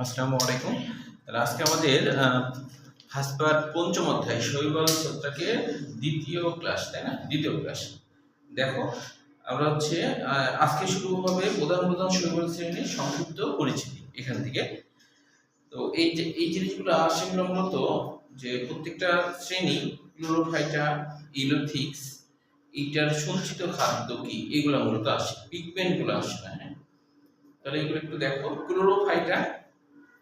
আসসালামু আলাইকুম। তাহলে আজকে আমাদের ফার্স্ট পার্ট পঞ্চম অধ্যায় শৈবাল ছত্রাকের দ্বিতীয় ক্লাস, তাই না? দ্বিতীয় ক্লাস। দেখো, আমরা হচ্ছে আজকে শুরু হবে প্রধান প্রধান শৈবাল শ্রেণীর সংক্ষিপ্ত পরিচিতি এখান থেকে। তো এই জিনিসগুলো সেগুলো মূলত যে প্রত্যেকটা শ্রেণী ক্লোরোফাইটা, ইলোথিক্স, এইটার সঞ্চিত খাদ্য কি, এগুলো মূলত আসে, পিগমেন্টগুলো আসে না। হ্যাঁ, তাহলে এগুলো একটু দেখো। ক্লোরোফাইটা,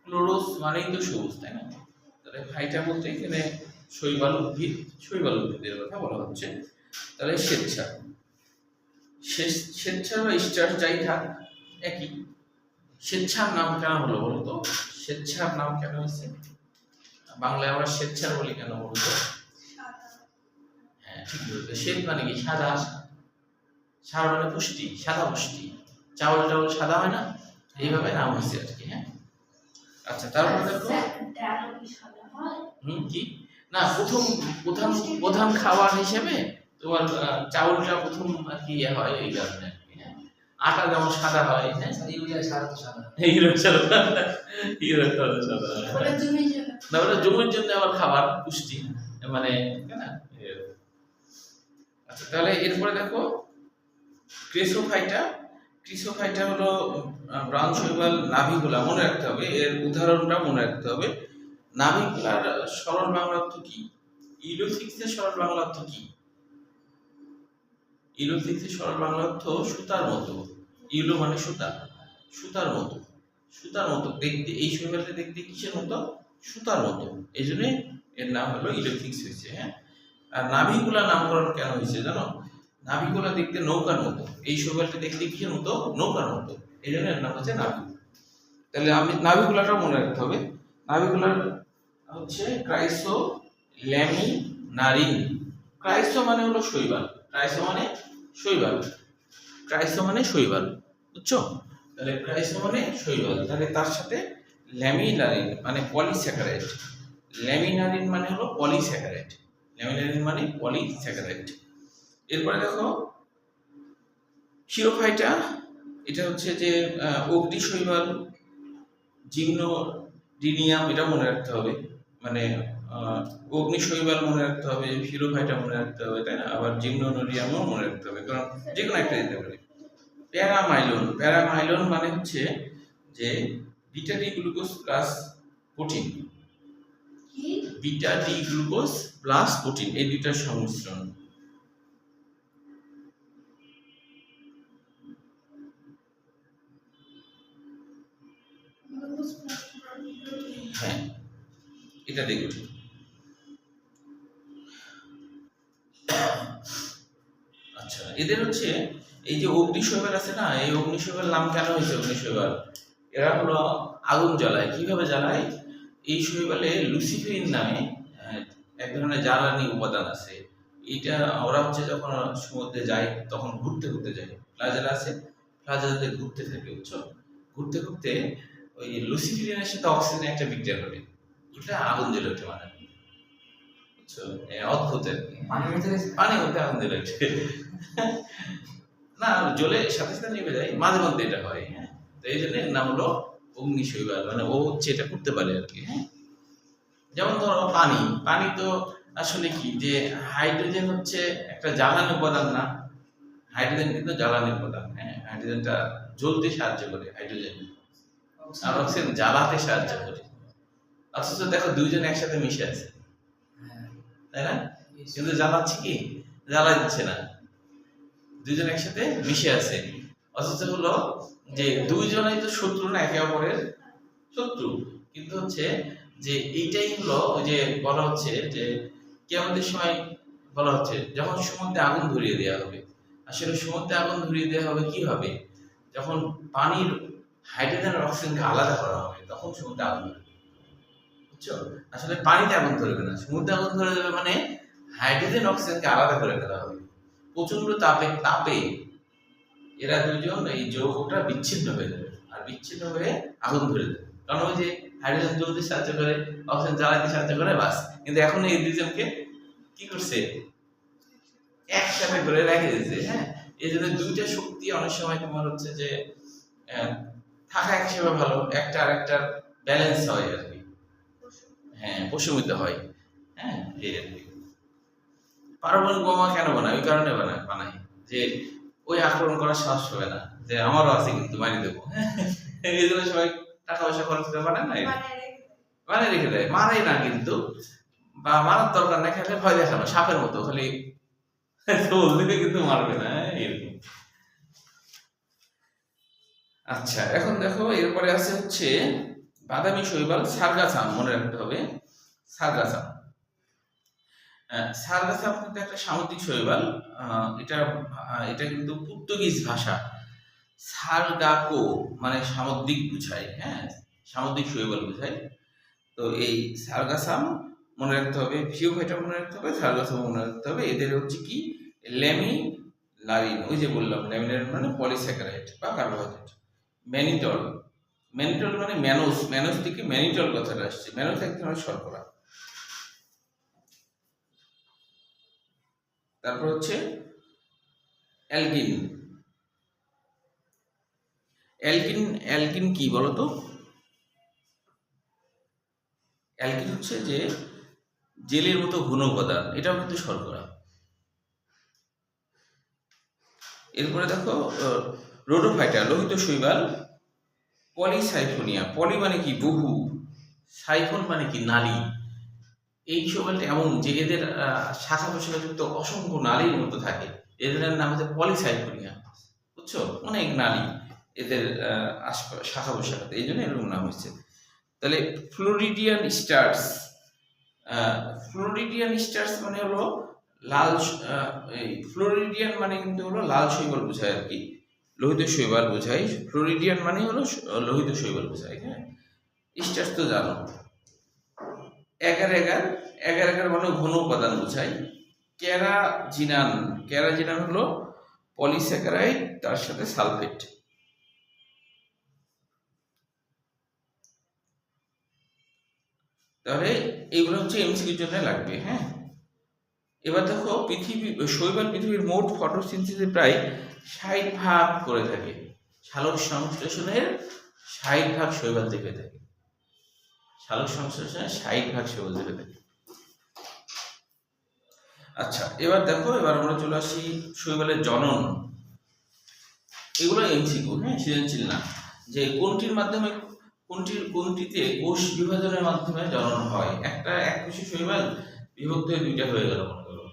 ক্লোরোস মানেই তো সবুজ, তাই না? তাহলে ফাইটা বলতে এখানে শৈবাল উদ্ভিদ, শৈবাল উদ্ভিদের কথা বলা হচ্ছে। তাহলে স্বেচ্ছা, স্বেচ্ছা বা স্টার যাই থাক একই। স্বেচ্ছার নাম কেন হলো বলতো? স্বেচ্ছার নাম কেন হয়েছে? বাংলায় আমরা স্বেচ্ছার বলি কেন বলতো? হ্যাঁ, ঠিক বলতে। শ্বেত মানে কি? সাদা। সার মানে পুষ্টি, সাদা পুষ্টি। চাউল টাউল সাদা হয় না, এইভাবে নাম হয়েছে আর কি। হ্যাঁ, আচ্ছা, তারপর দেখো কি না, প্রথম প্রধান প্রধান খাবার হিসেবে তোমার চাউলটা প্রথম আর কি হয়, এই কারণে আর কি। হ্যাঁ, আটা যেমন সাদা হয়, হ্যাঁ, ইউরিয়া সার তো সাদা, হিরো সাদা, হিরো সাদা না, ওটা জমির জন্য আবার খাবার পুষ্টি, মানে, তাই না? আচ্ছা, তাহলে এরপরে দেখো ক্রেসোফাইটা। ক্রিসোফাইটা হলো ব্রাউন শৈবাল নাভিগুলা, মনে রাখতে হবে, এর উদাহরণটা মনে রাখতে হবে। নাভিগুলার সরল বাংলা অর্থ কি? ইলোথিক্সের সরল বাংলা অর্থ কি? ইলোথিক্সের সরল বাংলা অর্থ সুতার মতো। ইলো মানে সুতা, সুতার মতো, সুতার মতো দেখতে। এই শৈবালটা দেখতে কিসের মতো? সুতার মতো, এই জন্য এর নাম হলো ইলোথিক্স হয়েছে। হ্যাঁ, আর নাভিগুলা নামকরণ কেন হয়েছে জানো? নাভিগুলা দেখতে নৌকার মতো, এই শৈবালটা দেখতে কিসের মতো? নৌকার মতো, এই জন্য এর নাম হচ্ছে নাভি। তাহলে আমি নাভিগুলাটা মনে রাখতে হবে। নাভিগুলার হচ্ছে ক্রাইসো, ল্যামিনারিন। ক্রাইসো মানে হলো শৈবাল, ক্রাইসো মানে শৈবাল, ক্রাইসো মানে শৈবাল, বুঝছো? তাহলে ক্রাইসো মানে শৈবাল, তাহলে তার সাথে ল্যামিনারিন মানে পলিস্যাকারাইড। ল্যামিনারিন মানে হলো পলিস্যাকারাইড, ল্যামিনারিন মানে পলিস্যাকারাইড। এরপরে দেখো শিরোফাইটা, এটা হচ্ছে যে অগ্নি শৈবাল, জিমনোডিনিয়াম, এটা মনে রাখতে হবে। মানে অগ্নি শৈবাল মনে রাখতে হবে, শিরোফাইটা মনে রাখতে হবে, তাই না? আবার জিমনোডিনিয়ামও মনে রাখতে হবে, কারণ যে কোনো একটা দিতে পারে। প্যারামাইলন, প্যারামাইলন মানে হচ্ছে যে beta D glucose plus protein, beta D glucose plus protein, এই দুইটার সংমিশ্রণ। হ্যাঁ, এটা দেখো। আচ্ছা, এদের হচ্ছে এই যে অগ্নি শৈবাল আছে না, এই অগ্নি শৈবাল নাম কেন হয়েছে অগ্নি শৈবাল? এরা হলো আগুন জ্বালায়। কিভাবে জ্বালায়? এই শৈবালে লুসিফেরিন নামে এক ধরনের জ্বালানি উপাদান আছে। এটা ওরা হচ্ছে যখন সমুদ্রে যায় তখন ঘুরতে ঘুরতে যায়, ফ্লাজেলা আছে, ফ্লাজেলাতে ঘুরতে থাকে, বুঝছো? ঘুরতে ঘুরতে ওই লুসিফেরিনের সাথে অক্সিজেন একটা বিক্রিয়া করে, ওটা আগুন জ্বলে ওঠে, মানে বুঝছো? অদ্ভুত আর কি। পানির মধ্যে আগুন জ্বলে ওঠে না, জ্বলে সাথে সাথে নিভে যায়, মাঝে মধ্যে এটা হয়। হ্যাঁ, তো এই জন্য এর নাম হলো অগ্নি শৈবাল, মানে ও হচ্ছে এটা করতে পারে আর কি। হ্যাঁ, যেমন ধরো পানি, পানি তো আসলে কি, যে হাইড্রোজেন হচ্ছে একটা জ্বালানি উপাদান না? হাইড্রোজেন কিন্তু জ্বালানি উপাদান। হ্যাঁ, হাইড্রোজেনটা জ্বলতে সাহায্য করে, হাইড্রোজেন, আর অক্সিজেন জ্বালাতে সাহায্য করে। অথচ দেখো দুইজন একসাথে মিশে আছে, তাই না? কিন্তু জ্বালাচ্ছে কি? জ্বালা দিচ্ছে না, দুইজন একসাথে মিশে আছে। অথচ হলো যে দুইজনেই তো শত্রু না, একে অপরের শত্রু। কিন্তু হচ্ছে যে এইটাই হলো ওই যে বলা হচ্ছে যে কিয়ামতের সময় বলা হচ্ছে যখন সমুদ্রে আগুন ধরিয়ে দেওয়া হবে। আসলে সমুদ্রে আগুন ধরিয়ে দেওয়া হবে কি হবে? যখন পানির হাইড্রোজেন আর অক্সিজেনকে আলাদা করা হবে, তখন সমুদ্রে আগুন ধরবে, বুঝছো? আসলে পানিতে আগুন ধরবে না, সমুদ্রে আগুন ধরে যাবে, মানে হাইড্রোজেন অক্সিজেনকে আলাদা করে ফেলা হবে প্রচন্ড তাপে। তাপে এরা দুজন, এই যৌগটা বিচ্ছিন্ন হয়ে যাবে, আর বিচ্ছিন্ন হয়ে আগুন ধরে যাবে। কারণ ওই যে হাইড্রোজেন জ্বলতে সাহায্য করে, অক্সিজেন জ্বালাতে সাহায্য করে, বাস। কিন্তু এখন এই দুজনকে কি করছে? একসাথে করে রেখে দিয়েছে। হ্যাঁ, এই জন্য দুইটা শক্তি অনেক সময় তোমার হচ্ছে যে থাকা একসাথে ভালো, একটা আর একটার ব্যালেন্স হয় আর কি, হ্যাঁ পশুমিত হয়, হ্যাঁ এই আর কি। পারমাণবিক বোমা কেন বানায়? ওই কারণে বানায় যে ওই আক্রমণ করার সাহস হবে না, যে আমারও আছে কিন্তু মারি দেবো, এই জন্য সবাই টাকা পয়সা খরচ করে বানায় না, বানায় রেখে দেয়, মারে না কিন্তু, বা মারার দরকার না, খেলে ভয় দেখানো সাপের মতো, খালি দিকে কিন্তু মারবে না, এরকম। আচ্ছা এখন দেখো এরপরে আছে হচ্ছে বাদামি শৈবাল সারগাসাম, মনে রাখতে হবে সারগাসাম। সারগাসাম কিন্তু একটা সামুদ্রিক শৈবাল, এটা এটা কিন্তু পর্তুগিজ ভাষা, সারগাকো মানে সামুদ্রিক বুঝায়, হ্যাঁ সামুদ্রিক শৈবাল বুঝায়। তো এই সারগাসাম মনে রাখতে হবে, ফিওফাইটা মনে রাখতে হবে, সারগাসাম মনে রাখতে হবে। এদের হচ্ছে কি ল্যামিনারিন, ওই যে বললাম ল্যামিনারিন মানে পলিস্যাকারাইড বা কার্বোহাইড্রেট। ম্যানিটল, ম্যানিটল মানে ম্যানোস, ম্যানোস থেকে ম্যানিটল কথাটা আসছে, ম্যানোস এক ধরনের শর্করা। তারপর হচ্ছে অ্যালকিন, অ্যালকিন, অ্যালকিন কি বলতো? অ্যালকিন হচ্ছে যে জেলের মতো ঘন উপাদান, এটাও কিন্তু শর্করা। এরপরে দেখো রোডোফাইটা, লোহিত শৈবাল পলিসাইফোনিয়া, পলি মানে কি বহু, সাইফোন মানে কি নালী। এই শৈবালটা এমন যে এদের শাখা প্রশাখাযুক্ত অসংখ্য নালীর মতো থাকে, এদের নাম হচ্ছে পলিসাইফোনিয়া, বুঝছো, অনেক নালী এদের শাখা প্রশাখাতে, এই জন্য এরকম নাম হচ্ছে। তাহলে ফ্লোরিডিয়ান স্টার্স, ফ্লোরিডিয়ান স্টার্স মানে হলো লাল, এই ফ্লোরিডিয়ান মানে কিন্তু হলো লাল শৈবাল বোঝায় আর কি, লোহিত শৈবাল বোঝায়। ফ্লোরিডিয়ান মানে হলো লোহিত শৈবাল বোঝায়, হ্যাঁ। স্টার্স তো জানো। এগার এগার, এগার এগার মানে ঘন উপাদান বোঝায়। ক্যারাজিনান, ক্যারাজিনান হলো পলিস্যাকারাইড তার সাথে সালফেট। তাহলে এইগুলো হচ্ছে এমসিকিউর জন্য লাগবে, হ্যাঁ। এবার দেখো শৈবাল পৃথিবীর মোট ফটোসিনথেসিসের প্রায় 60% করে থাকে, সালোক সংশ্লেষণের 60% শৈবাল থেকে থাকে, সালোক সংশ্লেষণের 60% শৈবাল থেকে থাকে। আচ্ছা এবার দেখো, এবার আমরা চলে আসি শৈবালের জনন। এগুলো এমসিকিউ, হ্যাঁ সৃজনশীল না, যে কোনটির মাধ্যমে কোনটিতে কোষ বিভাজনের মাধ্যমে জনন হয়। একটা এককোষী শৈবাল বিভক্ত হয়ে দুইটা হয়ে গেল মনে করো,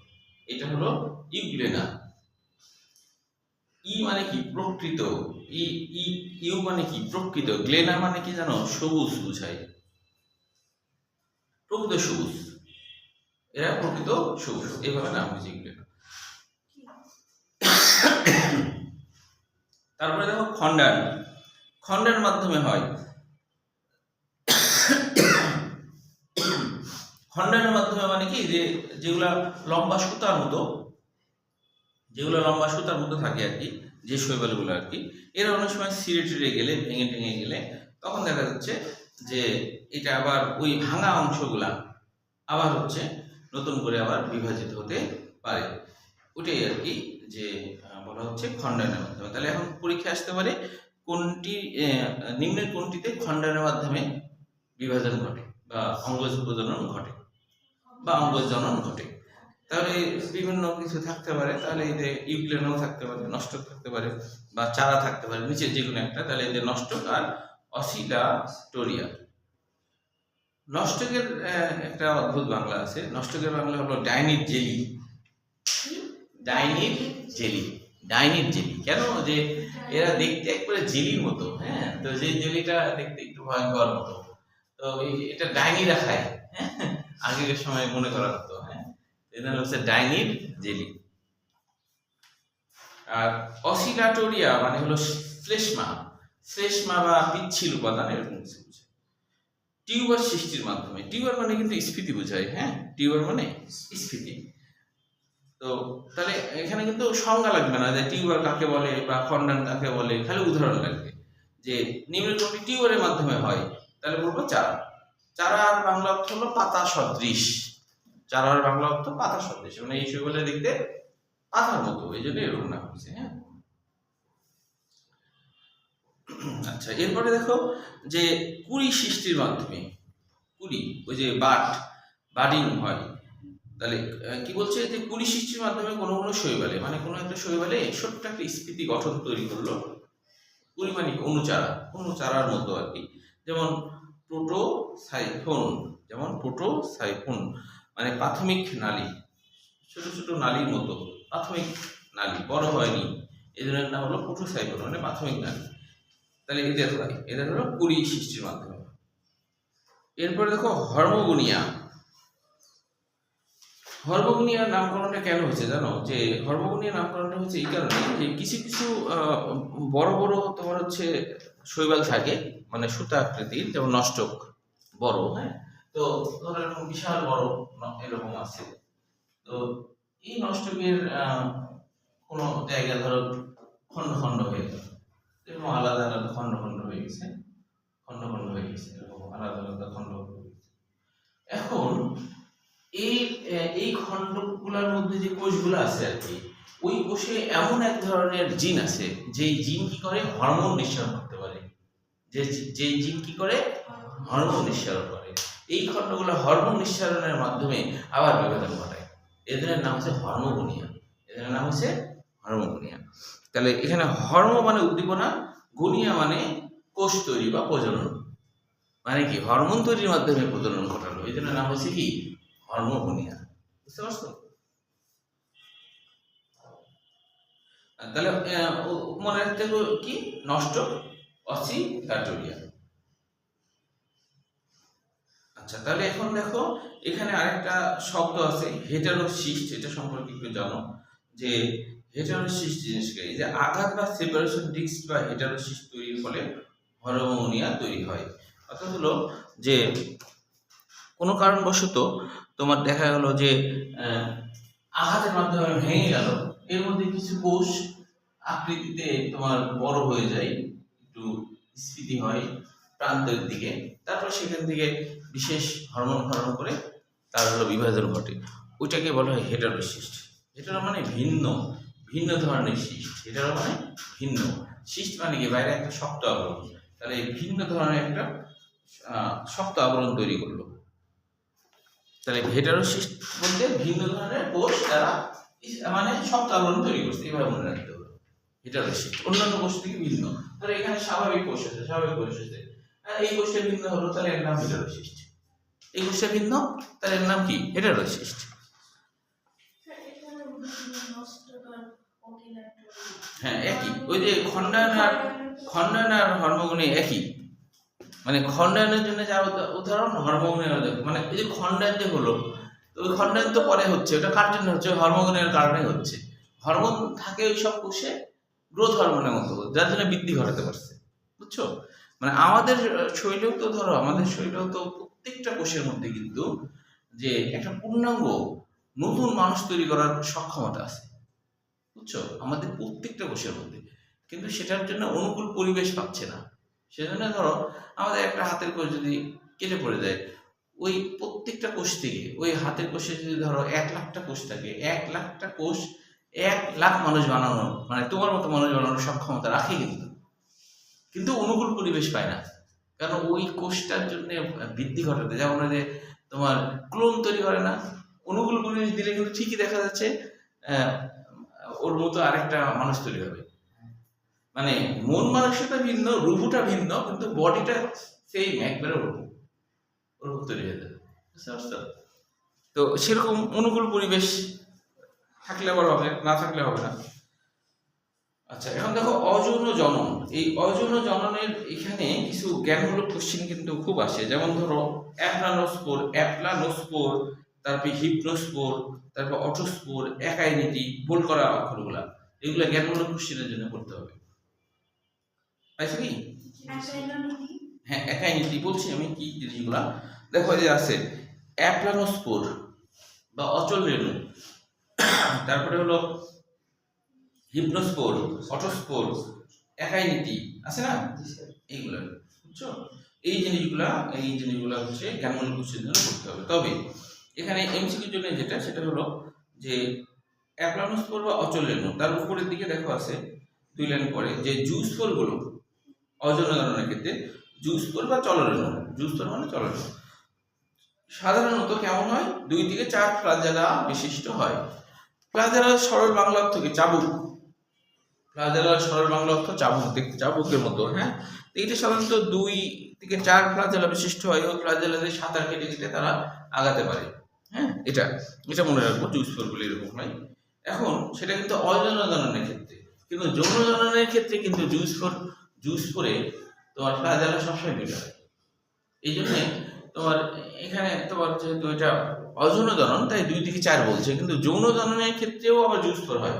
এটা হলো ইউগ্লেনা। ই মানে কি প্রকৃত, ইউ মানে কি প্রকৃত, গ্লেনা মানে কি জানো, সবুজ বুঝায়, প্রকৃত সবুজ, এরা প্রকৃত সবুজ, এইভাবে নাম হয়েছে গ্লেনা। তারপরে দেখো খণ্ডায়ন, খণ্ডের মাধ্যমে হয়। খণ্ডায়নের মাধ্যমে মানে কি, যে যেগুলা লম্বা সুতার মতো, যেগুলো লম্বা সুতার মতো থাকে আর কি, যে শৈবালগুলো আর কি, এরা অনেক সময় ছিঁড়ে টিড়ে গেলে, ভেঙে টেঙে গেলে, তখন দেখা যাচ্ছে যে এটা আবার ওই ভাঙা অংশগুলা আবার হচ্ছে নতুন করে আবার বিভাজিত হতে পারে, ওটাই আর কি যে বলা হচ্ছে খণ্ডায়নের মাধ্যমে। তাহলে এখন পরীক্ষা আসতে পারে কোনটি, নিম্নের কোনটিতে খণ্ডায়নের মাধ্যমে বিভাজন ঘটে বা অঙ্গজ প্রজনন ঘটে বা অঙ্গজ জনন ঘটে। তাহলে বিভিন্ন কিছু থাকতে পারে, তাহলে এতে ইউগ্লেনাও থাকতে পারে, নষ্টক থাকতে পারে, বা চারা থাকতে পারে, নিচের যে কোনো একটা। তাহলে এদের নষ্টক আর অসিলাটোরিয়া। নষ্টকের একটা অদ্ভুত বাংলা আছে, নষ্টকের বাংলা হলো ডাইনিট জেলি, ডাইনিট জেলি, ডাইনিট জেলি। কেন? যে এরা দেখতে একবারে জেলির মতো, হ্যাঁ, তো যে জেলিটা দেখতে একটু ভয়ঙ্কর মতো, তো এটা ডাইনিরা খায়, হ্যাঁ, আগের সময় মনে করা হতো, হ্যাঁ, এটা হচ্ছে ডাইনিট জেলি। আর অসিলাটোরিয়া মানে হলো শ্লেষ্মা, শ্লেষ্মা বা পিচ্ছিল উপাদান, এরকম কিছু বোঝায়। টিউবার সৃষ্টির মাধ্যমে, টিউবার মানে কিন্তু স্ফীতি বোঝায়, হ্যাঁ, টিউবার মানে স্ফীতি। তো তাহলে এখানে কিন্তু সংজ্ঞা লাগবে না যে টিউবার কাকে বলে বা খণ্ডায়ন কাকে বলে, খালি উদাহরণ লাগবে যে নিম্নের কোনটি টিউবারের মাধ্যমে হয়, তাহলে বলবো চারা। চারার বাংলা অর্থ হলো পাতা সদৃশ, চারার বাংলা অর্থ পাতা সদৃশ, মানে এই শৈবালে দেখতে পাতার মতো, এই জন্য এরকম নাম হয়েছে, হ্যাঁ। আচ্ছা, এরপরে দেখো যে কুড়ি সৃষ্টির মাধ্যমে, কুড়ি ওই যে বাডিং হয়, তাহলে কি বলছে যে কুড়ি সৃষ্টির মাধ্যমে কোনো কোনো শৈবালে, মানে কোনো একটা শৈবালে ছোট্ট একটা স্ফীতি গঠন তৈরি করলো, কুড়ি মানে অনুচারার মতো আর কি। যেমন প্রোটোসাইফোন, মানে প্রাথমিক নালী, ছোট ছোট নালীর মতো প্রাথমিক নালী, বড় হয়নি, এই জন্য নাম হলো প্রোটোসাইফোন, মানে প্রাথমিক নালী। তাহলে এদের হলো কুড়ি সৃষ্টির মাধ্যমে। এরপরে দেখো হর্মোগুনিয়ার নামকরণটা কেন হয়েছে জানো? যে হর্মোগুনিয়ার নামকরণটা হচ্ছে এই কারণে যে কিছু কিছু বড় বড় তোমার হচ্ছে শৈবাল থাকে, মানে সুতা আকৃতির, যেমন নষ্টক বড়, হ্যাঁ, তো ধরো এরকম বিশাল বড় এরকম আছে। তো এই নষ্টকের কোনো জায়গা ধরো খন্ড খন্ড হয়ে গেল, এরকম আলাদা আলাদা খন্ড খন্ড হয়ে গেছে, এরকম আলাদা আলাদা খন্ড হয়ে গেছে। এখন এই খণ্ডগুলোর মধ্যে যে কোষগুলো আছে আর কি, ওই কোষে এমন এক ধরনের জিন আছে, যেই জিন কি করে হরমোন নিঃসরণ করতে পারে, যে জিন কি করে হরমোন নিঃসরণ করে। এই খণ্ডগুলো হরমোন নিঃসরণের মাধ্যমে আবার বিভাজন ঘটায়। এদের নাম হচ্ছে হর্মোগুনিয়া, তাহলে এখানে হর্ম মানে উদ্দীপনা, গুনিয়া মানে কোষ তৈরি বা প্রজনন, মানে কি হরমোন তৈরির মাধ্যমে প্রজনন ঘটালো, এই জন্য নাম হচ্ছে কি হর্মোগুনিয়া। বুঝতে পারছো? তাহলে মনে রাখতে হবে কি নষ্ট অসিফ্যাটোরিয়া। আচ্ছা, তাহলে এখন দেখো এখানে আরেকটা শব্দ আছে হেটারোসিস্ট, এটা সম্পর্কে একটু জানো যে হেটারোসিস্ট জিনিসকে, এই যে আঘাত বা সেপারেশন ডিস্ক বা হেটারোসিস্ট তৈরির ফলে হর্মোনিয়া তৈরি হয়। অর্থাৎ হলো যে কোনো কারণবশত তোমার দেখা গেল যে আঘাতের মাধ্যমে ভেঙে গেল, এর মধ্যে কিছু কোষ আকৃতিতে তোমার বড় হয়ে যায়, একটু স্ফীতি হয় প্রান্তের দিকে, তারপর সেখান থেকে বিশেষ হরমোন ক্ষরণ করে তার হলো বিভাজন ঘটে, ওইটাকে বলা হয় হেটারোসিস্ট। হেটারো মানে ভিন্ন ধরনের সিস্ট, হেটারো মানে ভিন্ন, সিস্ট মানে কি বাইরে একটা শক্ত আবরণ, তাহলে এই ভিন্ন ধরনের একটা শক্ত আবরণ তৈরি করলো। তাহলে হেটারোসিস্ট বলতে ভিন্ন ধরনের কোষ তারা মানে শক্ত আবরণ তৈরি করছে, এভাবে মনে রাখতে হবে হেটারোসিস্ট, অন্যান্য কোষ থেকে ভিন্ন। তাহলে এখানে স্বাভাবিক কোষ আছে, এই কোষটা ভিন্ন হলো, তাহলে এর নাম হেটারোসিস্ট। এই কোষটা ভিন্ন, তাহলে এর নাম কি হেটারোসিস্ট। হ্যাঁ, একই, ওই যে খণ্ডায়ন আর হর্মোগুনি একই, মানে খণ্ডায়নের জন্য যা উদাহরণ হর্মোগুনি, মানে এই যে খণ্ডায়ন যে হলো, তো ওই খণ্ডায়ন তো পরে হচ্ছে, ওটা কার জন্য হচ্ছে? হর্মোগুনের কারণে হচ্ছে। হরমোন থাকে ওই সব কোষে গ্রোথ হরমোনের মতো, যার জন্য বৃদ্ধি ঘটাতে পারছে, বুঝছো? মানে আমাদের শরীরেও তো ধরো, প্রত্যেকটা কোষের মধ্যে কিন্তু যে একটা পূর্ণাঙ্গ নতুন মানুষ তৈরি করার সক্ষমতা আছে, বুঝছো? আমাদের প্রত্যেকটা কোষের মধ্যে, কিন্তু সেটার জন্য অনুকূল পরিবেশ পাচ্ছে না। সেজন্য ধরো আমাদের একটা হাতের কোষ যদি কেটে পড়ে যায়, ওই প্রত্যেকটা কোষ থেকে, ওই হাতের কোষে যদি ধরো 1,00,000টা কোষ থাকে, 1,00,000টা কোষ 1,00,000 মানুষ বানানো, মানে তোমার মতো মানুষ বানানোর সক্ষমতা রাখে, কিন্তু অনুকূল পরিবেশ পায় না, কারণ ওই কোষটার জন্য বৃদ্ধি ঘটাতে, যেমন যে তোমার ক্লোন তৈরি করে না, অনুকূল পরিবেশ দিলে কিন্তু ঠিকই দেখা যাচ্ছে ওর মতো আরেকটা মানুষ তৈরি হবে, মানে মন মানসিকতা ভিন্ন, রূপটা ভিন্ন, কিন্তু বডিটা সেই একবারে রূপ তৈরি হয়ে যাবে। বুঝতে পারছো? তো সেরকম অনুকূল পরিবেশ থাকলে আবার হবে, না থাকলে হবে না। আচ্ছা, এখন দেখো অযৌন জনন। এই অযৌন জননের এখানে কিছু জ্ঞানমূলক কোশ্চেন কিন্তু খুব আসে, যেমন ধরো অ্যাপ্লানোস্পোর, তারপর হিপনোস্পোর, তারপর অটোস্পোর, একাইনিটি, বোল্ড করা অক্ষরগুলা, এগুলো জ্ঞানমূলক কোশ্চেনের জন্য পড়তে হবে। পাইছো কি? হ্যাঁ, একাইনিটি বলছি আমি, কি জিনিসগুলা দেখো, যে আছে অ্যাপ্লানোস্পোর বা অচল রেণু, তারপরে হলো হিপনোস্পোর, অটোস্পোর, একাইনিটি আছে না, এইগুলা, বুঝছো? এই জিনিসগুলা হচ্ছে জ্ঞানমূলক কোশ্চেনের জন্য পড়তে হবে। তবে এখানে এমসিকিউর জন্য যেটা, সেটা হলো যে অ্যাপ্লানোস্পোর বা অচল রেণু, তার উপরের দিকে দেখো আছে 2 লাইন পরে যে জুস্পোরগুলো, অযৌন জননের ক্ষেত্রে জুস্পোর বা চলরেণু, জুস্পোর মানে চলরেণু সাধারণত কেমন হয়, 2 থেকে 4 ফ্লাজেলা বিশিষ্ট হয়। ফ্লাজেলার সরল বাংলা অর্থ কি? চাবুক। ফ্লাজেলার সরল বাংলা অর্থ চাবুক, দেখতে চাবুকের মতো। হ্যাঁ, এটা সাধারণত 2 থেকে 4 ফ্লাজেলা বিশিষ্ট হয়। ওই ফ্লাজেলাদের সাঁতার কেটে কেটে তারা আগাতে পারে। হ্যাঁ, এটা এটা মনে রাখবো, জুস্পোরগুলো এরকম হয়। এখন সেটা কিন্তু অযৌন জননের ক্ষেত্রে, কিন্তু যৌন জননের ক্ষেত্রে কিন্তু জুস্পোরে তোমার ফ্লাজেলা সবসময় বের হয়। এই জন্যে তোমার এখানে তোমার যেহেতু এটা অযৌন জনন তাই 2 থেকে 4 বলছে, কিন্তু যৌন জননের ক্ষেত্রেও আবার জুস্পোর হয়,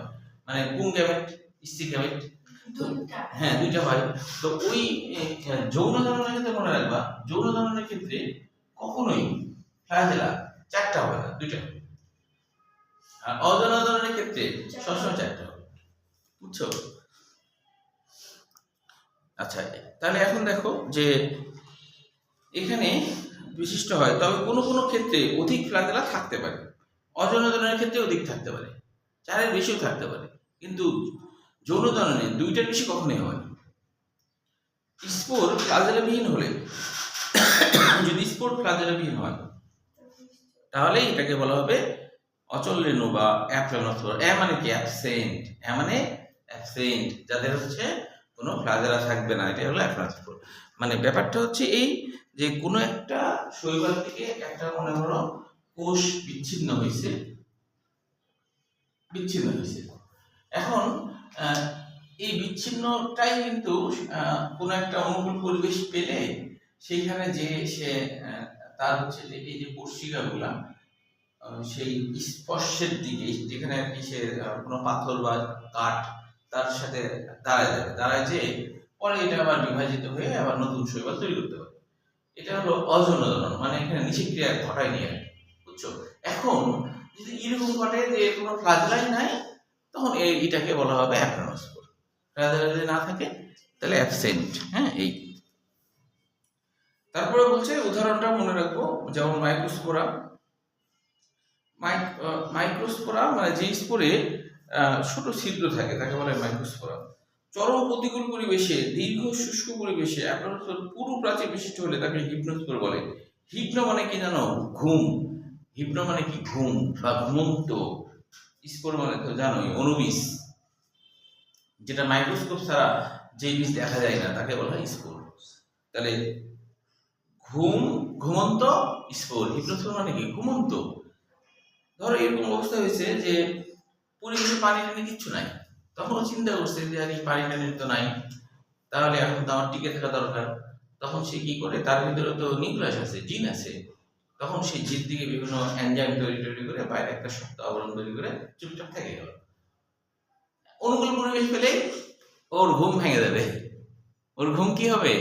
মানে পুং গ্যামেট, স্ত্রী গ্যামেট। হ্যাঁ, 2টা হয়। তো ওই যৌন জননের ক্ষেত্রে মনে রাখবা, যৌন জননের ক্ষেত্রে কখনোই ফ্লাজেলা 4টা হবে না, 2টা। আর অযৌন জননের ক্ষেত্রে সবসময় 4টা হবে। বুঝছো? আচ্ছা, তাহলে এখন দেখো যে এখানে বিশিষ্ট হয়, তবে কোনো কোনো ক্ষেত্রে অধিক ফ্লাজেলা থাকতে পারে। অযৌন জননের ক্ষেত্রে অধিক থাকতে পারে, 4-এর বেশিও থাকতে পারে, কিন্তু যৌন জননে 2টার বেশি কখনোই হয় না। স্পোর ফ্লাজেলাবিহীন হলে, যদি স্পোর ফ্লাজেলাবিহীন হয় তাহলে এটাকে বলা হবে অচল রেণু বা অ্যাপ্লানোস্পোর। মানে কি? অ্যাবসেন্ট। মানে অ্যাবসেন্ট, যাদের হচ্ছে কোনো ফ্লাজেলা থাকবে না, এটা হলো অ্যাপ্লানোস্পোর। মানে ব্যাপারটা হচ্ছে এই যে কোনো একটা শৈবাল থেকে একটা মনে করো কোষ বিচ্ছিন্ন হয়েছে। এখন এই বিচ্ছিন্নটাই কিন্তু কোনো একটা অনুকূল পরিবেশ পেলে সেইখানে যে সে তার হচ্ছে যে এই যে কোষিকাগুলা সেই স্পর্শের দিকে, যেখানে আর কি সে কোনো পাথর বা কাঠ তার সাথে দাঁড়ায় যে পরে এটা আবার বিভাজিত হয়ে আবার নতুন শৈবাল তৈরি করতে পারে। এটা হলো অযৌন জনন, মানে এখানে নিষেক্রিয়া ঘটায়নি আর কি। বুঝছো? এখন যদি এরকম ঘটে যে কোনো ফ্লাজেলাই নাই, তখন এটাকে বলা হবে অ্যাপ্লানোস্পোর। ফ্লাজেলা যদি না থাকে তাহলে অ্যাবসেন্ট। হ্যাঁ, এই তারপরে বলছে উদাহরণটা মনে রাখবো, যেমন মাইক্রোস্পোরা। মাইক্রোস্পোরা মানে যে স্পোরে ছোট ছিদ্র থাকে তাকে বলে মাইক্রোস্পোরা। চরম প্রতিকূল পরিবেশে, দীর্ঘ শুষ্ক পরিবেশে অ্যাপ্লানোস্পোর পুরো প্রাচীর বিশিষ্ট হলে তাকে হিপনোস্পোর বলে। হিপনো মানে কি জানো? ঘুম। হিপনো মানে কি? ঘুম বা ঘুমন্ত। স্পোর মানে তো জানোই অনুবিষ, যেটা মাইক্রোস্কোপ ছাড়া যে বীজ দেখা যায় না তাকে বলা হয় স্পোর। তাহলে ঘুমন্ত স্পোর। হিপনোস্পোর মানে কি? ঘুমন্ত। ধরো এরকম অবস্থা হয়েছে যে পরিবেশে পানি টানি কিচ্ছু নাই, তখন চিন্তা করছে যে আর এই পানি টানি তো নাই, তাহলে এখন তো আমার টিকে থাকা দরকার। তখন সে কি করে, তার ভিতরে তো নিউক্লিয়াস আছে, জিন আছে, তখন সেই জিন থেকে বিভিন্ন এনজাইম তৈরি করে বাইরে একটা শক্ত আবরণ তৈরি করে চুপচাপ থেকে গেল। অনুকূল পরিবেশ পেলে ওর ঘুম ভেঙে যাবে। ওর ঘুম কি হবে?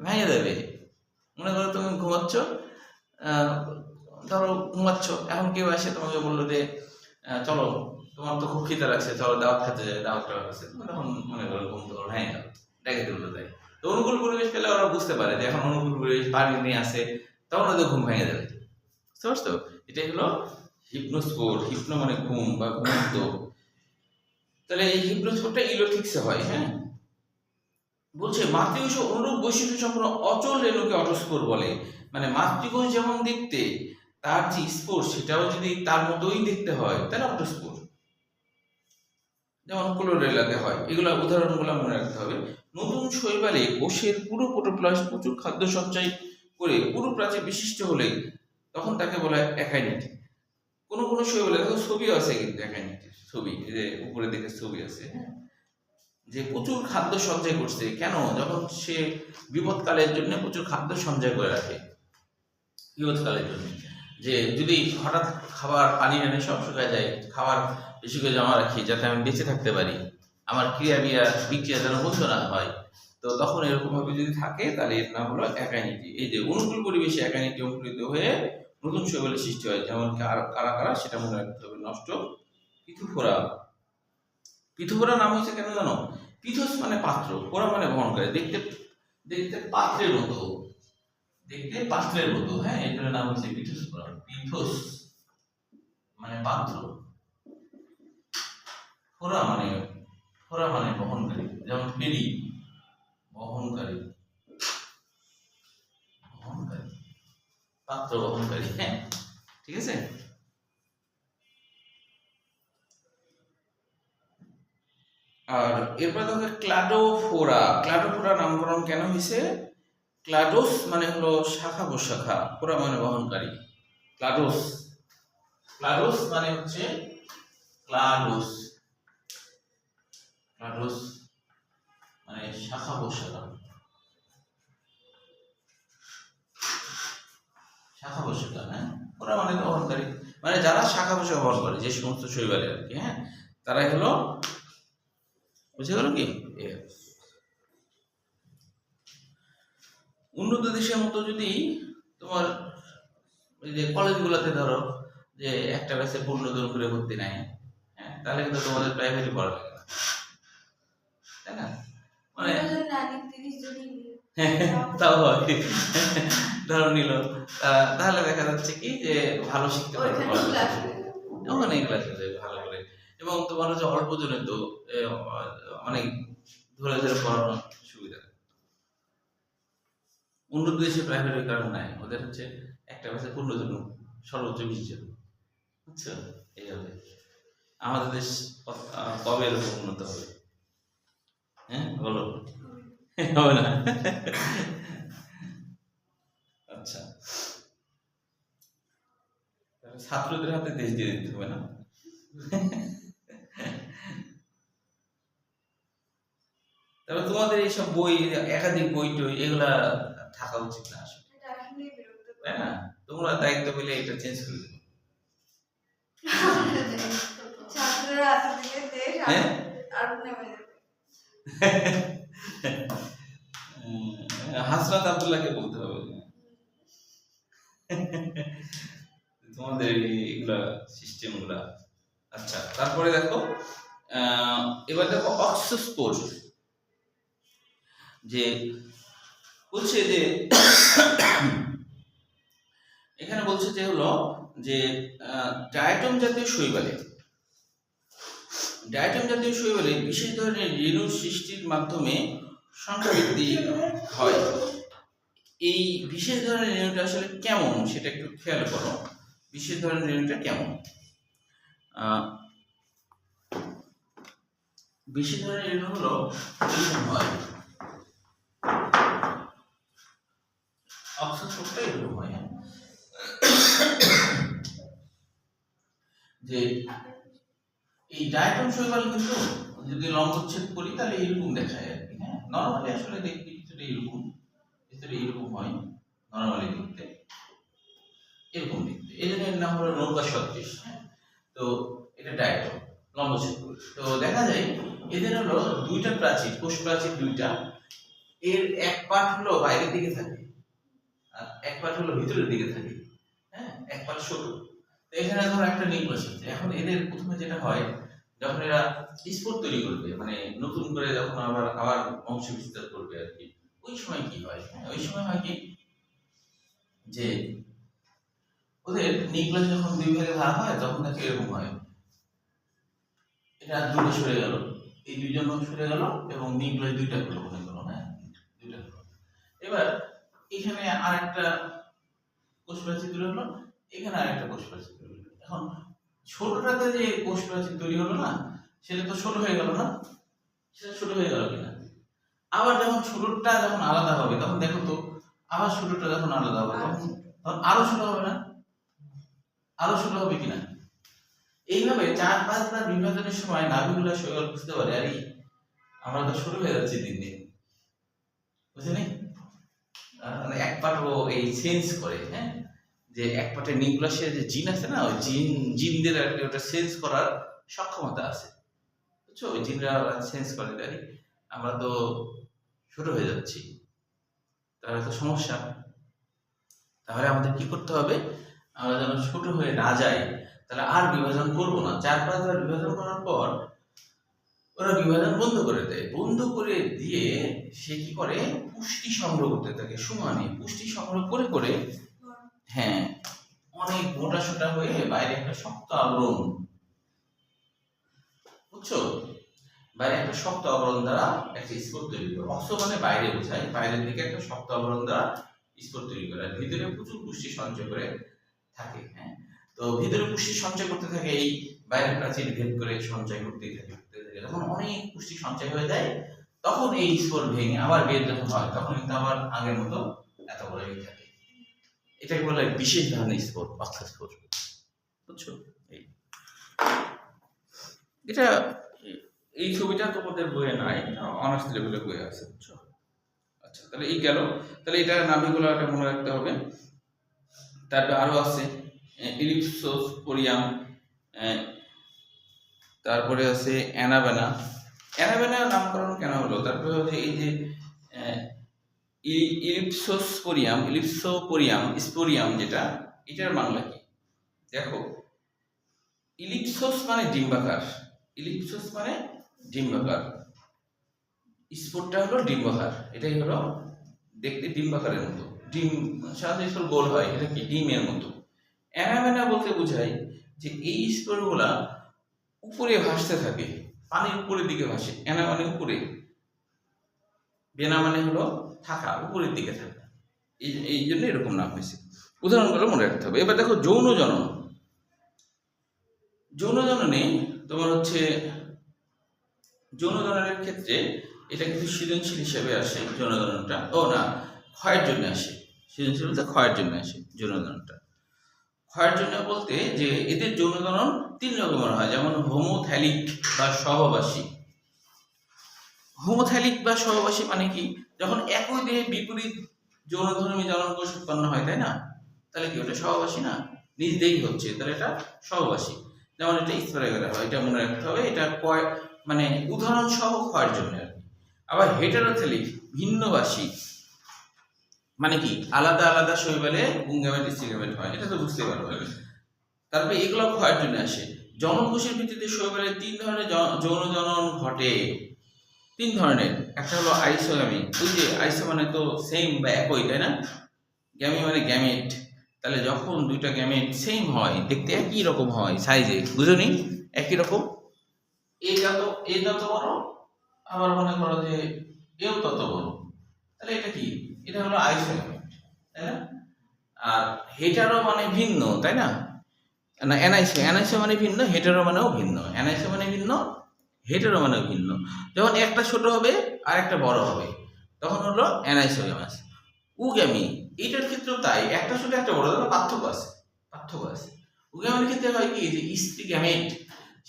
ভেঙে যাবে। মনে করো তুমি ঘুমাচ্ছ, ধরো ঘুমাচ্ছ, এখন কেউ এসে তোমাকে বললো যে চলো তোমার তো খুব খিদে লাগছে, চলো দাওয়াত খেতে যায়, দাওয়াত খাওয়া আছে, তুমি তখন মনে করো ঘুম তো ভেঙে গেল, ডেকে তুলতে যায়। তো অনুকূল পরিবেশ পেলে ওরা বুঝতে পারে যে এখন অনুকূল পরিবেশ, পানি নিয়ে আসে, তখন ওদের ঘুম ভেঙে যাবে। বুঝতে পারছো? এটাই হলো হিপনোস্পোর। হিপনো মানে ঘুম বা ঘুমন্ত। তাহলে এই হিপনোস্পোরটা ইলোথিক্সে হয়। হ্যাঁ, বলছে মাতৃকোষ অনুরূপ বৈশিষ্ট্য সম্পন্ন অচল রেণুকে অটোস্পোর বলে। মানে মাতৃকোষ যেমন দেখতে, তার যে স্পোর সেটাও যদি তার মতোই দেখতে হয় তাহলে অটোস্পোর। যেমন ক্লোরেলাতে হয়। এগুলো উদাহরণগুলো মনে রাখতে হবে। নতুন শৈবালে কোষের পুরো প্রোটোপ্লাস্ট প্রচুর খাদ্য সঞ্চয় করে পুরো প্রাচীর বিশিষ্ট হলে তখন তাকে বলা হয় অ্যাকাইনিটি। কোনো কোনো শৈবালে দেখো ছবিও আছে, কিন্তু অ্যাকাইনিটির ছবি, এই যে উপরে দিকে ছবি আছে, হ্যাঁ, যে প্রচুর খাদ্য সঞ্চয় করছে। কেন? যখন সে বিপদকালের জন্য প্রচুর খাদ্য সঞ্চয় করে রাখে, বিপদকালের জন্য, যে যদি হঠাৎ খাবার পানি টানি সব শুকায় যায়, খাবার বেশি করে জমা রাখি যাতে আমি বেঁচে থাকতে পারি, আমার বিক্রিয়া যেন বন্ধ না হয়। তো তখন এরকম ভাবে যদি থাকে তাহলে এর নাম হলো অ্যাকাইনিটি। এই যে অনুকূল পরিবেশে অ্যাকাইনিটি অঙ্কুরিত হয়ে নতুন শৈবালের সৃষ্টি হয়। যেমন কারা কারা সেটা মনে রাখতে হবে। নষ্ট পিথোফোরা। পিথোফোরা নাম হয়েছে কেন জানো? পিথোস মানে পাত্র, ফোরা মানে বহন করে, দেখতে দেখতে পাত্রের মতো, দেখতে পাত্রের মতো। হ্যাঁ, এর নাম হচ্ছে পিথোসফোরা। পিথোস মানে পাত্র, ফোরা মানে বহনকারী। যেমন ফেরি বহনকারী, বহনকারী, পাত্র বহনকারী, হ্যাঁ ঠিক আছে। আর এরপর দেখো ক্লাডোফোরা। ক্লাডোফোরা নামকরণ কেন হয়েছে? ক্লাডোস মানে হলো শাখা প্রশাখা, ফোরা মানে বহনকারী। ক্লাডোস, ক্লাডোস মানে হচ্ছে ক্লাডোস, ক্লাডোস মানে শাখা প্রশাখা, শাখা প্রশাখা, হ্যাঁ ওরা মানে বহনকারী, মানে যারা শাখা প্রশাখা বহন করে, যে সমস্ত শৈবালে আর কি, হ্যাঁ তারাই হলো, বুঝে গেল কি? উন্নত দেশের মতো যদি তোমার ওই যে কলেজগুলোতে ধরো যে একটা ব্যাচে 15 জন করে ভর্তি নাই, হ্যাঁ তাহলে কিন্তু তোমাদের প্রাইভেটে পড়া লাগে না, তাই না? মানে তাও হয়, ধরো নিল, তাহলে দেখা যাচ্ছে কি যে ভালো শিখতে পারবে, ওখানে ক্লাস ভালো করে, এবং তোমার হচ্ছে অল্প জনে তো অনেক ধরে ধরে পড়ানোর সুবিধা। উন্নত দেশে প্রাইভেটের কারণ নাই, ওদের হচ্ছে একটা ব্যাচে 15 জন, সর্বোচ্চ 20 জন, বুঝছো? এইভাবে আমাদের দেশ কবে এরকম উন্নত হবে? হ্যাঁ বলো, হবে না। আচ্ছা, ছাত্রদের হাতে দেশ দিয়ে দিতে হবে না? তবে তোমাদের এইসব বই, একাধিক বই টই এগুলা থাকা উচিত না আসলে, তাই না? তোমরা দায়িত্ব পেলে এটা চেঞ্জ করে দেবে। হাসরাত আব্দুল্লাহকে বলতে হবে তোমাদের এগুলা সিস্টেম গুলা। আচ্ছা, তারপরে দেখো এবার দেখো অক্সস্পোর, যে বলছে যে এখানে বলছে যে হলো যে ডায়াটম জাতীয় শৈবালে, ডায়াটম জাতীয় শৈবালে বিশেষ ধরনের রেণু সৃষ্টির মাধ্যমে সংখ্যা বৃদ্ধি হয়। এই বিশেষ ধরনের রেণুটা আসলে কেমন সেটা একটু খেয়াল করো। বিশেষ ধরনের রেণুটা কেমন? বিশেষ ধরনের রেণু হলো এরকম হয়, অক্সস্পোরটা এরকম হয়, যে এই ডায়াটম শৈবাল কিন্তু যদি লম্বচ্ছেদ করি তাহলে এরকম দেখায় আর কি, হ্যাঁ নরমালি আসলে দেখতে কিছুটা এরকম, ভিতরে এরকম হয় নরমালি দেখতে, এরকম দেখতে, এই জন্য এর নাম হলো নৌকা সদৃশ। হ্যাঁ, তো এটা ডায়াটম লম্বচ্ছেদ করি, তো দেখা যায় এদের হলো দুইটা প্রাচীর, কোষ প্রাচীর দুইটা, এর এক পার্ট হলো বাইরের দিকে থাকে আর এক পার্ট হলো ভিতরের দিকে থাকে, হ্যাঁ এক পার্ট ছোট। এখানে ধর একটা নিউক্লিয়াস আছে, এখন এদের প্রথমে যেটা হয় যখন এরা স্পোর তৈরি করবে, মানে নতুন করে যখন আবার বংশ বিস্তার করবে আর কি, ওই সময় কি হয়? ওই সময় হয় কি যে ওদের নিউক্লিয়াস যখন দুই ভাগে ভাগ হয় তখন তাকে এরকম হয়, এটা দূরে সরে গেল, এই দুইজন সরে গেল এবং নিউক্লিয়াস দুইটা হলো, মনে করো, হ্যাঁ দুইটা হলো। এবার এখানে আরেকটা কোষ প্রাচীর তৈরি হলো, এখানে আরেকটা কোষ প্রাচীর তৈরি হলো। এখন ছোটটাতে যে কোষ প্রাচীর তৈরি হলো না, সেটা তো ছোট হয়ে গেল না, সেটা ছোট হয়ে গেল কিনা? আবার যখন ছোটটা যখন আলাদা হবে তখন দেখো তো, আবার ছোটটা যখন আলাদা হবে তখন আরো ছোট হবে না? আরো ছোট হবে কিনা? এইভাবে 4-5বার বিভাজনের সময় নাভিগুলো শৈবাল বুঝতে পারে আরে আমরা তো ছোট হয়ে যাচ্ছি দিন দিন, বুঝলি? মানে এক পার্ট ও এই সেন্স করে, হ্যাঁ যে এক পার্টের নিউক্লিয়াসের যে জিন আছে না, ওই জিনদের আর কি ওটা সেন্স করার সক্ষমতা আছে, বুঝছো? ওই জিনরা সেন্স করে তাই আমরা তো ছোট হয়ে যাচ্ছি, তাহলে তো সমস্যা, তাহলে আমাদের কি করতে হবে? আমরা যেন ছোট হয়ে না যাই, তাহলে আর বিভাজন করবো না। 4-5বার বিভাজন করার পর ওরা বিভাজন বন্ধ করে দেয়, বন্ধ করে দিয়ে সে কি করে পুষ্টি সংগ্রহ করতে থাকে, সমানে পুষ্টি সংগ্রহ করে করে, হ্যাঁ অনেক মোটা সোটা হয়ে বাইরে একটা শক্ত আবরণ, বুঝছো? বাইরে একটা শক্ত আবরণ দ্বারা একটা স্পোর তৈরি করে। অক্ষ মানে বাইরে বোঝায়, বাইরের দিকে একটা শক্ত আবরণ দ্বারা স্পোর তৈরি করে, আর ভিতরে প্রচুর পুষ্টি সঞ্চয় করে থাকে। হ্যাঁ, তো ভিতরে পুষ্টি সঞ্চয় করতে থাকে, এই বাইরের প্রাচীর ভেদ করে সঞ্চয় করতেই থাকে। যখন অনেক পুষ্টি সঞ্চয় হয়ে যায় তখন এই স্পোর ভেঙে আবার বের যখন হয় তখন কিন্তু আবার আগের মতো এত বড় হয়ে থাকে। এটাকে বলে বিশেষ ধরনের স্পোর, অক্ষ স্পোর। বুঝছো? এটা এই ছবিটা তোমাদের বইয়ে নাই, অনার্স লেভেলের বইয়ে আছে। বুঝছো? আচ্ছা, তাহলে এই গেল। তাহলে এটা নামগুলো একটা মনে রাখতে হবে। তারপরে আরো আছে ইলিপসোস্পোরিয়াম, তারপরে আছে অ্যানাবেনা। অ্যানাবেনা নামকরণ কেন হলো? তারপরে হচ্ছে এই যে স্পোরিয়াম যেটা, এটার বাংলা কি দেখো। ইলিপসোস মানে ডিম্বাকার, ইলিপসোস মানে ডিম্বাকার, স্পোরটা হলো ডিম্বাকার। এটাই হলো দেখতে ডিম্বাকারের মতো, ডিম সাধারণত গোল হয়, এটা কি ডিমের মতো। অ্যানাবেনা বলতে বোঝায় যে এই স্পোরগুলা উপরে ভাসতে থাকে, পানির উপরের দিকে ভাসে। অ্যানা মানে উপরে, বেনা মানে হলো থাকা, উপরের দিকে থাকা, এই জন্য এরকম নাম হয়েছে। উদাহরণগুলো মনে রাখতে হবে। এবার দেখো যৌন জনন। যৌন জননে তোমার হচ্ছে যৌন জননের ক্ষেত্রে এটা কিন্তু সৃজনশীল হিসেবে আসে। যৌন জননটা ক্ষয়ের জন্য আসে। সৃজনশীল বলতে ক্ষয়ের জন্য আসে যৌন জননটা। ক্ষয়ের জন্য বলতে যে এদের যৌন জনন 3 রকমের হয়, যেমন হোমোথ্যালিক বা সহবাসী। হোমোথ্যালিক বা সহবাসী মানে কি? যখন একই দেহে বিপরীত যৌনধর্মী জননকোষ উৎপন্ন হয়, তাই না? তাহলে কি ওটা সহবাসী না? নিজ দেহেই হচ্ছে, তাহলে এটা সহবাসী। যেমন এটা স্পাইরাল হয়, এটা মনে রাখতে হবে। এটা মানে উদাহরণ সহ ক্ষয়ের জন্য আর কি। আবার হেটারোথ্যালিক ভিন্নবাসী মানে কি? আলাদা আলাদা শৈবালে পুংগ্যামেট স্ত্রীগ্যামেট হয়, এটা তো বুঝতে পারবে। তারপরে এগুলো ক্ষয়ের জন্য আসে। জননকোষের ভিত্তিতে শৈবালে 3 ধরনের যৌন জনন ঘটে। 3 ধরনের। একটা হলো আইসোগ্যামি, ওই যে আইসো মানে তো সেম বা একই, তাই না? গ্যামি মানে গ্যামেট। তাহলে যখন দুইটা গ্যামেট সেম হয়, দেখতে একই রকম হয় সাইজে, বুঝুনি? একই রকম, এই যত বড়, আবার মনে করো যে এও তত বড়, তাহলে এটা কি? এটা হলো আইসোগ্যামি, তাই না? আর হেটারো মানে ভিন্ন, তাই না? না, অ্যানাইসো মানে ভিন্ন, হেটারো মানেও ভিন্ন। অ্যানাইসো মানে ভিন্ন, হেটারো মানেও ভিন্ন। যখন একটা ছোট হবে আর একটা বড় হবে তখন হলো অ্যানাইসোগ্যামাস। উগ্যামি, এটার ক্ষেত্রেও তাই, একটা ছোট একটা বড়, তবে পার্থক্য আছে। উগ্যামির ক্ষেত্রে হয় কি যে স্ত্রী গ্যামেট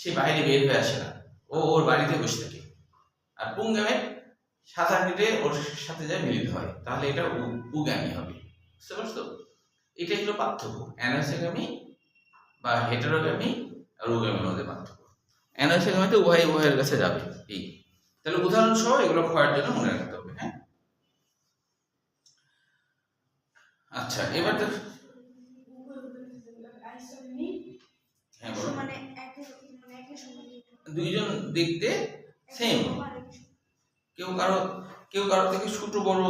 সে বাইরে বের হয়ে আসে না, ওর বাড়িতে বসে থাকে। আর পুংগ্যামেট সাঁতার কেটে ওর সাথে যায় মিলিত হয়, তাহলে এটা উগ্যামি হবে। বুঝতে পারছো? এটাই হলো পার্থক্য অ্যানাইসোগ্যামি বা হেটারোগ্যামি আর উগ্যামির মধ্যে পার্থক্য। অ্যানাইসোগ্যামিতে উভয়ের কাছে যাবে। এই তাহলে উদাহরণ সহ এগুলো ক্ষয়ের জন্য মনে রাখতে হবে। হ্যাঁ, আচ্ছা, এবার দুইজন দেখতে সেম, কেউ কারো থেকে ছোট বড়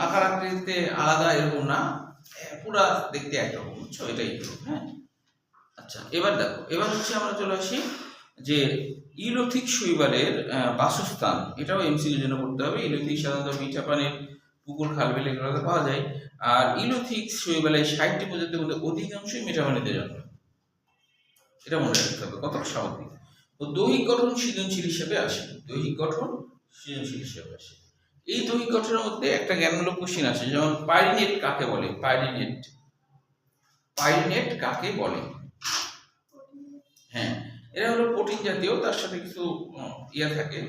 আকার আকৃতিতে আলাদা, এরকম না, পুরা দেখতে একরকম। বুঝছো? এটাই। হ্যাঁ, আচ্ছা, এবার দেখো, এবার হচ্ছে আমরা চলে আসি যে ইউলোথিক শৈবালের বাসস্থান। এটাও এমসিকিউর জন্য করতে হবে। ইউলোথিক সাধারণত মিঠা পানির পুকুর, খাল, বিল এগুলোতে পাওয়া যায়। আর ইউলোথিক শৈবালের 60টি প্রজাতির মধ্যে অধিকাংশই মিঠা পানিতে জন্মে। এটা মনে রাখতে হবে, কত স্বাভাবিক। তো দৈহিক গঠন সৃজনশীল হিসেবে আসে। এই দৈহিক গঠনের মধ্যে একটা জ্ঞানমূলক কোশ্চেন আসে, যেমন পাইরিনেট কাকে বলে? পাইরিনেট কাকে বলে? হ্যাঁ, এরা হলো প্রোটিন জাতীয়, তার সাথে কিছু থাকে,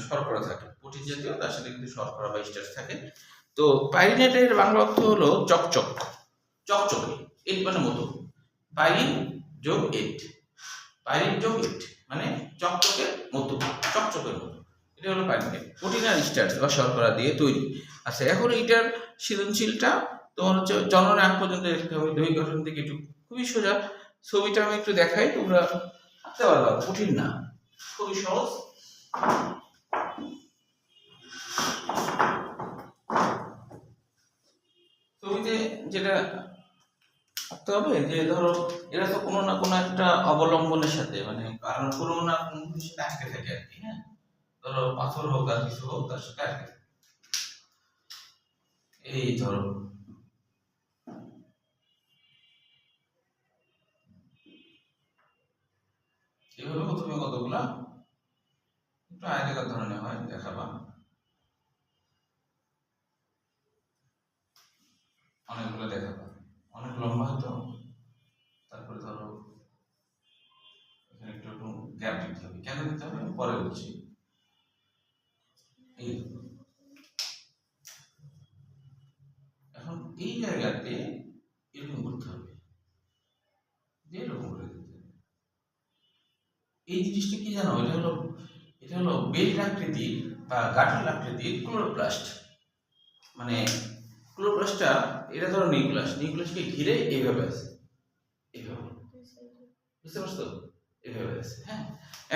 শর্করা থাকে। প্রোটিন জাতীয়, তার সাথে কিছু শর্করা বা স্টার্চ থাকে। তো পাইরিনেটের বাংলা অর্থ হলো চকচকে, এট মানে মতো। পাইরিন যোগ এট মানে চকচকের মতো। এটা হলো পাইরিনেট, প্রোটিন আর স্টার্চ বা শর্করা দিয়ে তৈরি। আচ্ছা, এখন এইটার সৃজনশীলটা তোমার হচ্ছে জননের আগ পর্যন্ত দেখতে হবে। দৈহিক গঠন থেকে একটু খুবই সোজা। ছবিটা আমি একটু দেখাই, তোমরা আঁকতে পারবা, কঠিন না, খুবই সহজ। ছবিতে যেটা আঁকতে হবে যে ধরো এরা তো কোনো না কোনো একটা অবলম্বনের সাথে, মানে কারণ কোনো না কোনো কিছুর সাথে আটকে থাকে আর কি। হ্যাঁ, ধরো পাথর হোক আর কিছু হোক তার সাথে আটকে থাকে। এই ধরো এভাবে প্রথমে কতগুলা একটু আয়তাকার ধরনের হয় দেখাবা, অনেকগুলো দেখাবা, অনেক লম্বা হয়তো। তারপরে ধরো এখানে একটু একটু গ্যাপ দিতে হবে, কেন দিতে হবে পরে বলছি। এই এখন এই জায়গাতে এরকম করতে হবে, এরকম করে দিতে হবে। এই জিনিসটা কি জানো, এটা হলো বেল্ট আকৃতির বা গাঁটল আকৃতির ক্লোরোপ্লাস্ট। মানে ক্লোরোপ্লাস্টটা এটা ধরো নিউক্লিয়াসকে ঘিরে এইভাবে আছে, এইভাবে, বুঝতে পারছো, এইভাবে আছে। হ্যাঁ,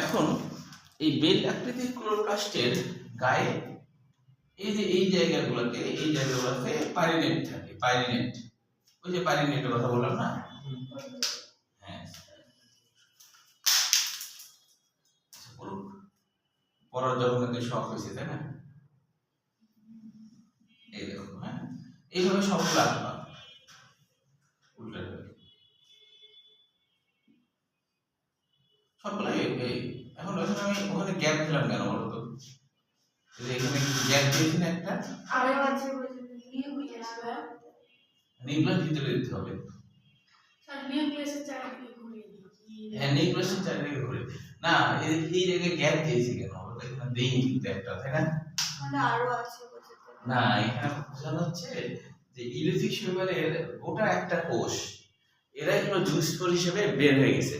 এখন এই বেল্ট আকৃতির ক্লোরোপ্লাস্টের গায়ে এই যে এই জায়গাগুলোতে পাইরিনেট থাকে, পাইরিনেট, ওই যে পাইরিনেটের কথা বললাম না। হ্যাঁ, পড়ার যখন শখ হয়েছে তাই না, এই দেখো। হ্যাঁ, এইভাবে সবগুলো আঁকবা উল্টা সবগুলো এই। এখন ওখানে আমি ওখানে গ্যাপ দিলাম কেন বলো তো, এখানে গ্যাপ দিয়েছি না একটা, নিউক্লিয়াস ভিতরে দিতে হবে। হ্যাঁ, নিউক্লিয়াসের চারিদিকে ঘুরে না, এই জায়গায় গ্যাপ দিয়েছি কেন, এখানে দেইনি কিন্তু একটা, তাই না? না, এখানে বোঝানো হচ্ছে যে ইলিফিক শৈবালের গোটা একটা কোষ, এরাই হলো জুস ফল হিসেবে বের হয়ে গেছে।